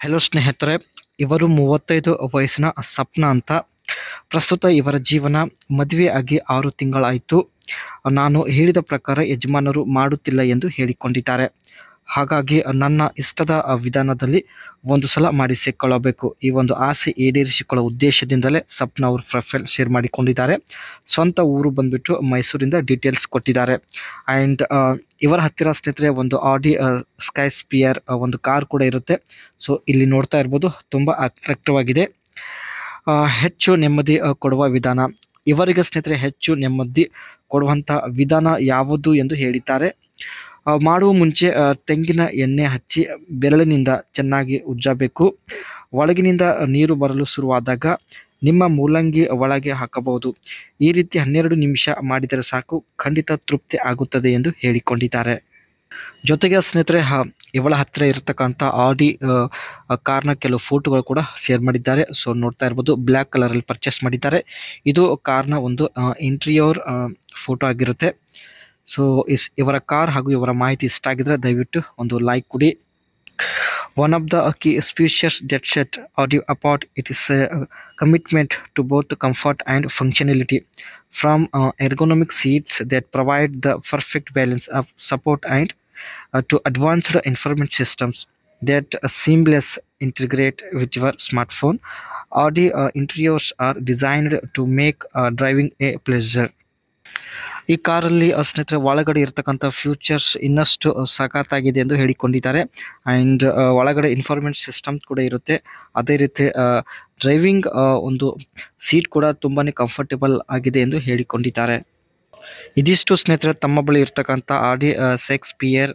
Hello ಸ್ನೇಹಿತರೆ, ಇವರು 35 ವಯಸ್ಸಿನ ಸಪ್ನಾ ಅಂತ. ಪ್ರಸ್ತುತ ಇವರ ಜೀವನ ಮದುವೆ ಆಗಿ 6 ತಿಂಗಳಾಯಿತು. ನಾನು ಹೇಳಿದ ಪ್ರಕಾರ ಯಜಮಾನರು ಮಾಡುತ್ತಿಲ್ಲ ಎಂದು ಹೇಳಿಕೊಂಡಿದ್ದಾರೆ. ಹಾಗಾಗಿ ನನ್ನ ಇಷ್ಟದ ವಿಧಾನದಲ್ಲಿ ಒಂದು ಸಲ ಮಾಡಿಸಿಕೊಳ್ಳಬೇಕು, ಈ ಒಂದು ಆಸೆ ಈಡೇರಿಸಿಕೊಳ್ಳೋ ಉದ್ದೇಶದಿಂದಲೇ ಸಪ್ನಾ ಅವರು ಪ್ರೊಫೈಲ್ ಶೇರ್ ಮಾಡಿಕೊಂಡಿದ್ದಾರೆ. ಸ್ವಂತ ಊರು ಬಂದ್ಬಿಟ್ಟು ಮೈಸೂರಿಂದ ಡೀಟೇಲ್ಸ್ ಕೊಟ್ಟಿದ್ದಾರೆ. ಆ್ಯಂಡ್ ಇವರ ಹತ್ತಿರ ಸ್ನೇಹಿತರೆ ಒಂದು ಆಡಿ ಸ್ಕೈ ಸ್ಪಿಯರ್ ಒಂದು ಕಾರ್ ಕೂಡ ಇರುತ್ತೆ. ಸೊ ಇಲ್ಲಿ ನೋಡ್ತಾ ಇರ್ಬೋದು, ತುಂಬ ಅಟ್ರಾಕ್ಟಿವ್ ಆಗಿದೆ. ಹೆಚ್ಚು ನೆಮ್ಮದಿ ಕೊಡುವ ವಿಧಾನ. ಇವರಿಗೆ ಸ್ನೇಹಿತರೆ ಹೆಚ್ಚು ನೆಮ್ಮದಿ ಕೊಡುವಂಥ ವಿಧಾನ ಯಾವುದು ಎಂದು ಹೇಳಿದ್ದಾರೆ. ಮಾಡುವ ಮುಂಚೆ ತೆಂಗಿನ ಎಣ್ಣೆ ಹಚ್ಚಿ ಬೆರಳಿನಿಂದ ಚೆನ್ನಾಗಿ ಉಜ್ಜಬೇಕು. ಒಳಗಿನಿಂದ ನೀರು ಬರಲು ಶುರುವಾದಾಗ ನಿಮ್ಮ ಮೂಲಂಗಿ ಒಳಗೆ ಹಾಕಬಹುದು. ಈ ರೀತಿ 12 ನಿಮಿಷ ಮಾಡಿದರೆ ಸಾಕು, ಖಂಡಿತ ತೃಪ್ತಿ ಆಗುತ್ತದೆ ಎಂದು ಹೇಳಿಕೊಂಡಿದ್ದಾರೆ. ಜೊತೆಗೆ ಸ್ನೇಹಿತರೆ ಇವಳ ಹತ್ತಿರ ಇರತಕ್ಕಂಥ ಆಡಿ ಕಾರ್ನ ಕೆಲವು ಫೋಟೋಗಳು ಕೂಡ ಶೇರ್ ಮಾಡಿದ್ದಾರೆ. ಸೊ ನೋಡ್ತಾ ಇರ್ಬೋದು, ಬ್ಲ್ಯಾಕ್ ಕಲರಲ್ಲಿ ಪರ್ಚೇಸ್ ಮಾಡಿದ್ದಾರೆ. ಇದು ಕಾರ್ನ ಒಂದು ಇಂಟೀರಿಯರ್ ಫೋಟೋ ಆಗಿರುತ್ತೆ. ಸೊ ಇವರ ಕಾರ್ ಹಾಗೂ ಇವರ ಮಾಹಿತಿ ಇಷ್ಟ ಆಗಿದ್ರೆ ದಯವಿಟ್ಟು ಒಂದು ಲೈಕ್ ಕೊಡಿ. One of the key features that set Audi apart it is a commitment to both comfort and functionality. From ergonomic seats that provide the perfect balance of support and to advanced information systems that seamless integrate with your smartphone. Audi interiors are designed to make driving a pleasure. ಈ ಕಾರಲ್ಲಿ ಸ್ನೇಹಿತರೆ ಒಳಗಡೆ ಇರತಕ್ಕಂಥ futures ಇನ್ನಷ್ಟು ಸಖತ್ತಾಗಿದೆ ಎಂದು ಹೇಳಿಕೊಂಡಿದ್ದಾರೆ. And ಒಳಗಡೆ ಇನ್ಫಾರ್ಮೇಷನ್ ಸಿಸ್ಟಮ್ ಕೂಡ ಇರುತ್ತೆ. ಅದೇ ರೀತಿ ಡ್ರೈವಿಂಗ್ ಒಂದು ಸೀಟ್ ಕೂಡ ತುಂಬಾ ಕಂಫರ್ಟೇಬಲ್ ಆಗಿದೆ ಎಂದು ಹೇಳಿಕೊಂಡಿದ್ದಾರೆ. ಇದಿಷ್ಟು ಸ್ನೇಹಿತರೆ ತಮ್ಮ ಬಳಿ ಇರ್ತಕ್ಕಂಥ ಆಡಿ ಸ್ಕೈ ಸ್ಪಿಯರ್